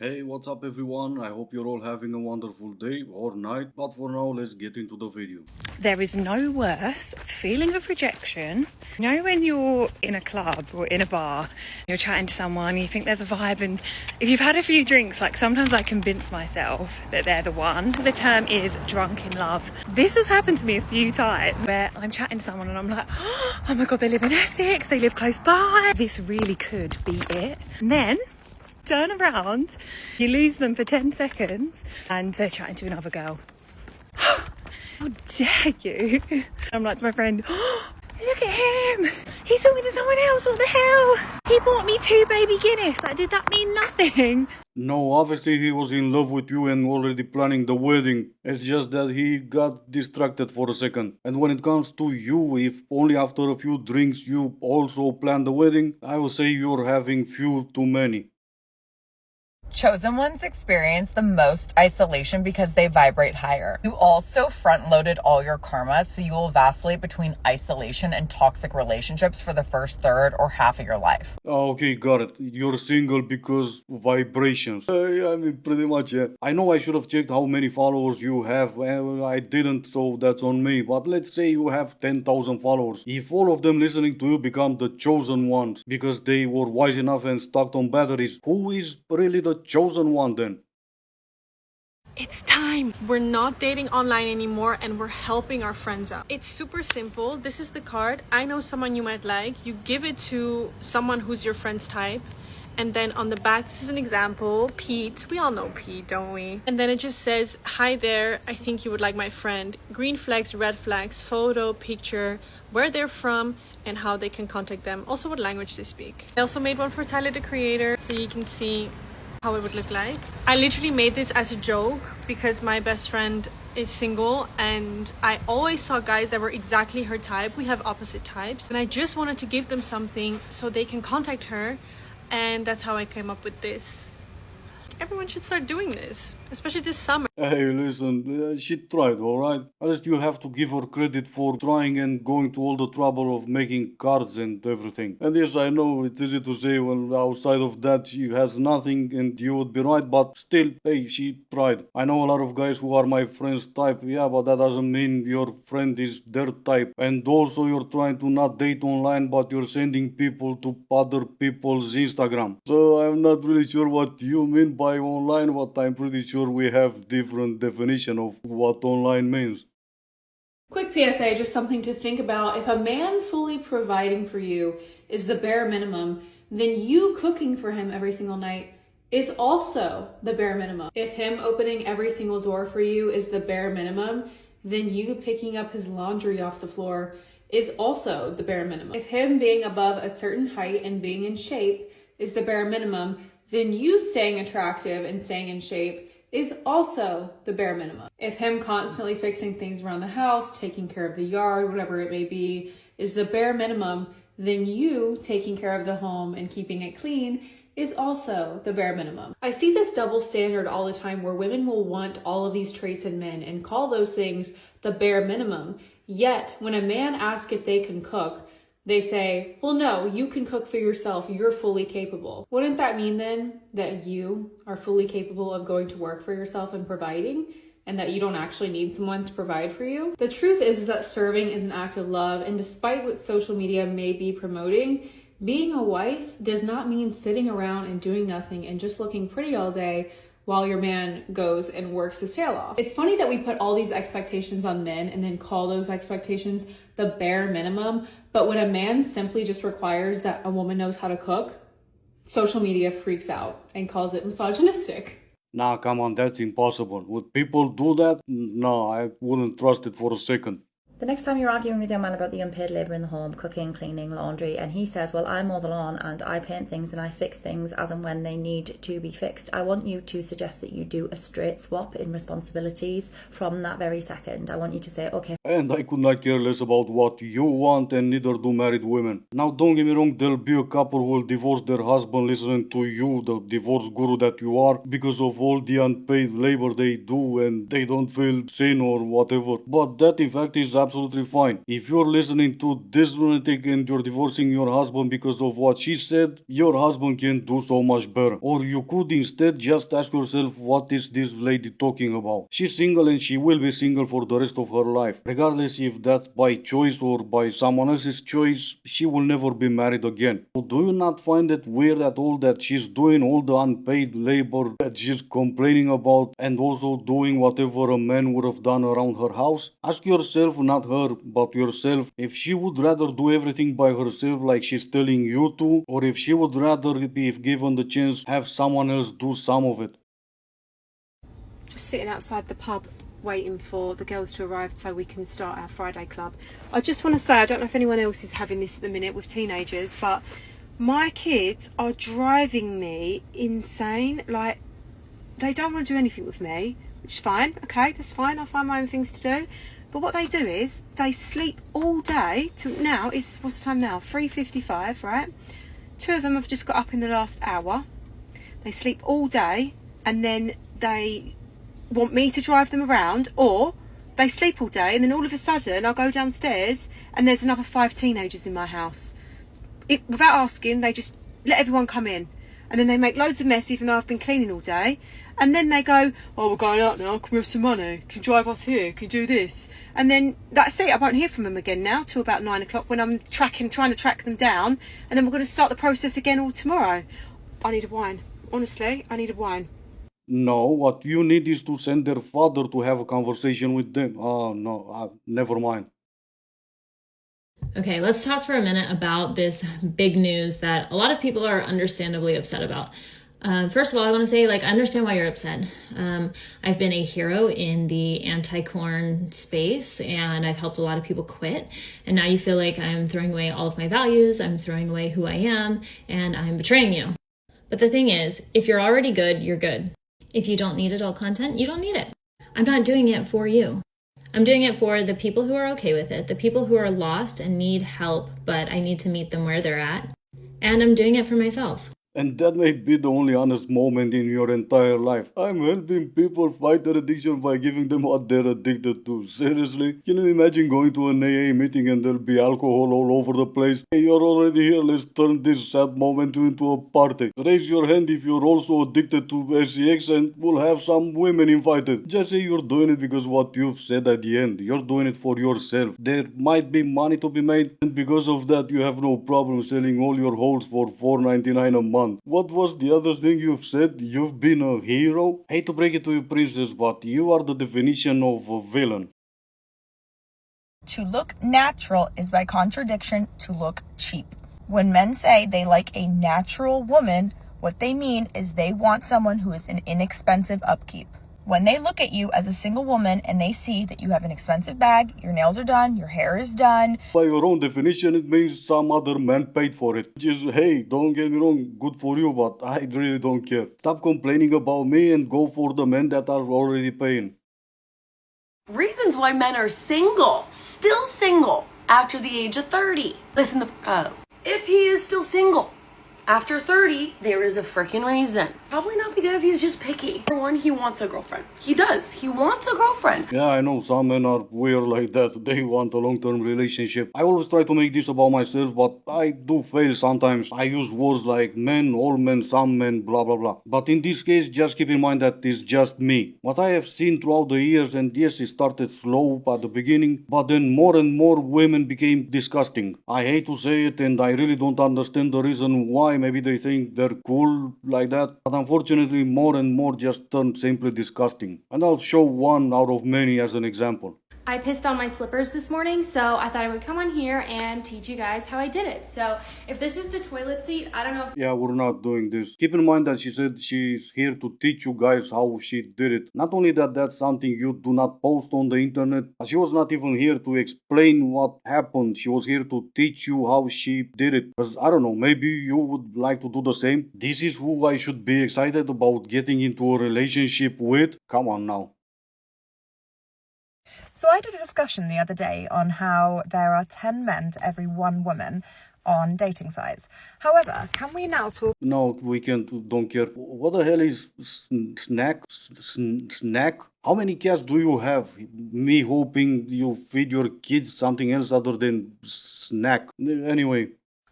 Hey, what's up everyone? I hope you're all having a wonderful day or night, but for now, let's get into the video. There is no worse feeling of rejection. You know, when you're in a club or in a bar, you're chatting to someone, you think there's a vibe, and if you've had a few drinks, like sometimes I convince myself that they're the one. The term is drunk in love. This has happened to me a few times where I'm chatting to someone and I'm like, oh my God, they live in Essex, they live close by. This really could be it. And then turn around, you lose them for 10 seconds and they're chatting to another girl. How dare you? I'm like to my friend, look at him. He's talking to someone else. What the hell? He bought me 2 baby Guinness. Like, did that mean nothing? No, obviously he was in love with you and already planning the wedding. It's just that he got distracted for a second. And when it comes to you, if only after a few drinks you also plan the wedding, I will say you're having few too many. Chosen ones experience the most isolation because they vibrate higher. You also front-loaded all your karma, so you will vacillate between isolation and toxic relationships for the first third or half of your life. Okay, got it. You're single because vibrations. I mean, pretty much, yeah. I know I should have checked how many followers you have. I didn't, so that's on me. But let's say you have 10,000 followers. If all of them listening to you become the chosen ones because they were wise enough and stocked on batteries, who is really the chosen one then? It's time. We're not dating online anymore and we're helping our friends out. It's super simple. This is the card. I know someone you might like. You give it to someone who's your friend's type. And then on the back, this is an example, Pete. We all know Pete, don't we? And then it just says, hi there, I think you would like my friend. Green flags, red flags, photo, picture, where they're from, and how they can contact them. Also what language they speak. I also made one for Tyler the Creator, so you can see how it would look like. I literally made this as a joke because my best friend is single and I always saw guys that were exactly her type. We have opposite types and I just wanted to give them something so they can contact her, and that's how I came up with this. Everyone should start doing this, especially this summer. Hey, listen, she tried, alright? At least you have to give her credit for trying and going to all the trouble of making cards and everything. And yes, I know it's easy to say when outside of that she has nothing and you would be right, but still, hey, she tried. I know a lot of guys who are my friend's type, yeah, but that doesn't mean your friend is their type. And also, you're trying to not date online, but you're sending people to other people's Instagram. So I'm not really sure what you mean by online, but I'm pretty sure we have different definition of what online means. Quick PSA, just something to think about. If a man fully providing for you is the bare minimum, then you cooking for him every single night is also the bare minimum. If him opening every single door for you is the bare minimum, then you picking up his laundry off the floor is also the bare minimum. If him being above a certain height and being in shape is the bare minimum, then you staying attractive and staying in shape is also the bare minimum. If him constantly fixing things around the house, taking care of the yard, whatever it may be, is the bare minimum, then you taking care of the home and keeping it clean is also the bare minimum. I see this double standard all the time where women will want all of these traits in men and call those things the bare minimum. Yet when a man asks if they can cook, they say, well, no, you can cook for yourself. You're fully capable. Wouldn't that mean then that you are fully capable of going to work for yourself and providing, and that you don't actually need someone to provide for you? The truth is that serving is an act of love, and despite what social media may be promoting, being a wife does not mean sitting around and doing nothing and just looking pretty all day while your man goes and works his tail off. It's funny that we put all these expectations on men and then call those expectations the bare minimum, but when a man simply just requires that a woman knows how to cook, social media freaks out and calls it misogynistic. Nah, come on, that's impossible. Would people do that? No, I wouldn't trust it for a second. The next time you're arguing with your man about the unpaid labour in the home, cooking, cleaning, laundry, and he says, well, I mow the lawn and I paint things and I fix things as and when they need to be fixed, I want you to suggest that you do a straight swap in responsibilities from that very second. I want you to say, okay. And I could not care less about what you want, and neither do married women. Now, don't get me wrong, there'll be a couple who will divorce their husband listening to you, the divorce guru that you are, because of all the unpaid labor they do and they don't feel sane or whatever. But that, in fact, is absolutely absolutely fine. If you're listening to this lunatic and you're divorcing your husband because of what she said, your husband can do so much better. Or you could instead just ask yourself, what is this lady talking about? She's single and she will be single for the rest of her life. Regardless if that's by choice or by someone else's choice, she will never be married again. So do you not find it weird at all that she's doing all the unpaid labor that she's complaining about and also doing whatever a man would have done around her house? Ask yourself, not her, but yourself, if she would rather do everything by herself like she's telling you to, or if she would rather be, if given the chance, have someone else do some of it. Just sitting outside the pub waiting for the girls to arrive so we can start our Friday club. I just want to say, I don't know if anyone else is having this at the minute with teenagers, but my kids are driving me insane. Like, they don't want to do anything with me, which is fine. Okay, that's fine. I'll find my own things to do. But what they do is they sleep all day till now. What's the time now? 3:55, right? 2 of them have just got up in the last hour. They sleep all day and then they want me to drive them around, or they sleep all day and then all of a sudden I'll go downstairs and there's another 5 teenagers in my house. Without asking, they just let everyone come in, and then they make loads of mess even though I've been cleaning all day, and then they go, oh, we're going out now, can we have some money, can you drive us here, can you do this? And then that's it. I won't hear from them again now till about 9 o'clock when I'm trying to track them down, and then we're going to start the process again all tomorrow. I need a wine. Honestly, I need a wine. No, what you need is to send their father to have a conversation with them. Oh, no, never mind. Okay, let's talk for a minute about this big news that a lot of people are understandably upset about. First of all, I want to say, I understand why you're upset. I've been a hero in the anti-corn space, and I've helped a lot of people quit. And now you feel like I'm throwing away all of my values, I'm throwing away who I am, and I'm betraying you. But the thing is, if you're already good, you're good. If you don't need adult content, you don't need it. I'm not doing it for you. I'm doing it for the people who are okay with it, the people who are lost and need help, but I need to meet them where they're at. And I'm doing it for myself. And that may be the only honest moment in your entire life. I'm helping people fight their addiction by giving them what they're addicted to. Seriously? Can you imagine going to an AA meeting and there'll be alcohol all over the place? Hey, you're already here, let's turn this sad moment into a party. Raise your hand if you're also addicted to SEX and we'll have some women invited. Just say you're doing it because what you've said at the end. You're doing it for yourself. There might be money to be made, and because of that you have no problem selling all your holes for $4.99 a month. What was the other thing you've said? You've been a hero? Hate to break it to you, princess, but you are the definition of a villain. To look natural is by contradiction to look cheap. When men say they like a natural woman, what they mean is they want someone who is an inexpensive upkeep. When they look at you as a single woman and they see that you have an expensive bag, your nails are done, your hair is done. By your own definition, it means some other man paid for it. Which is, hey, don't get me wrong, good for you, but I really don't care. Stop complaining about me and go for the men that are already paying. Reasons why men are single, still single, after the age of 30. Listen the up. If he is still single after 30, there is a freaking reason. Probably not because he's just picky. For one, he wants a girlfriend. He does. He wants a girlfriend. Yeah, I know some men are weird like that. They want a long-term relationship. I always try to make this about myself, but I do fail sometimes. I use words like men, all men, some men, blah blah blah. But in this case, just keep in mind that it's just me. What I have seen throughout the years, and yes, it started slow at the beginning, but then more and more women became disgusting. I hate to say it, and I really don't understand the reason why. Maybe they think they're cool like that, but unfortunately more and more just turn simply disgusting. And I'll show one out of many as an example. I pissed on my slippers this morning, so I thought I would come on here and teach you guys how I did it. So if this is the toilet seat, I don't know. Yeah, we're not doing this. Keep in mind that she said she's here to teach you guys how she did it. Not only that, that's something you do not post on the internet. She was not even here to explain what happened. She was here to teach you how she did it. Because I don't know, maybe you would like to do the same. This is who I should be excited about getting into a relationship with. Come on now. So I did a discussion the other day on how there are 10 men to every 1 woman. on dating sites. However, can we now talk? No, we can't, don't care. What the hell is snack? Snack? How many cats do you have? Me hoping you feed your kids something else other than snack. Anyway.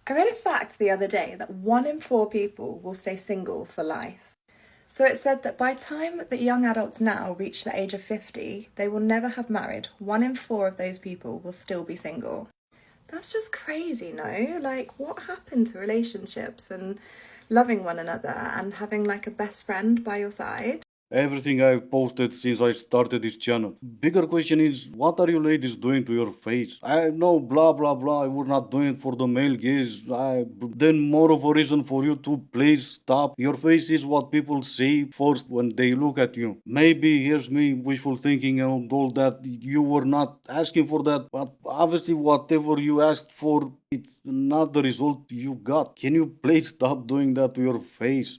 I read a fact the other day that 1 in 4 people will stay single for life. So it said that by time that young adults now reach the age of 50, they will never have married. 1 in 4 of those people will still be single. That's just crazy, no? Like, what happened to relationships and loving one another and having like a best friend by your side? Everything I've posted since I started this channel. Bigger question is, what are you ladies doing to your face? I know, blah, blah, blah, we're not doing it for the male gaze. Then more of a reason for you to please stop. Your face is what people see first when they look at you. Maybe, here's me, wishful thinking and all that, you were not asking for that, but obviously whatever you asked for, it's not the result you got. Can you please stop doing that to your face?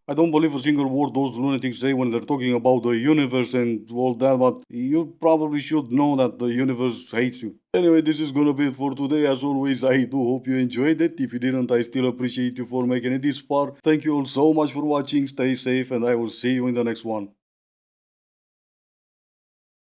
I don't believe a single word those lunatics say when they're talking about the universe and all that, but you probably should know that the universe hates you. Anyway, this is gonna be it for today. As always, I do hope you enjoyed it. If you didn't, I still appreciate you for making it this far. Thank you all so much for watching. Stay safe, and I will see you in the next one.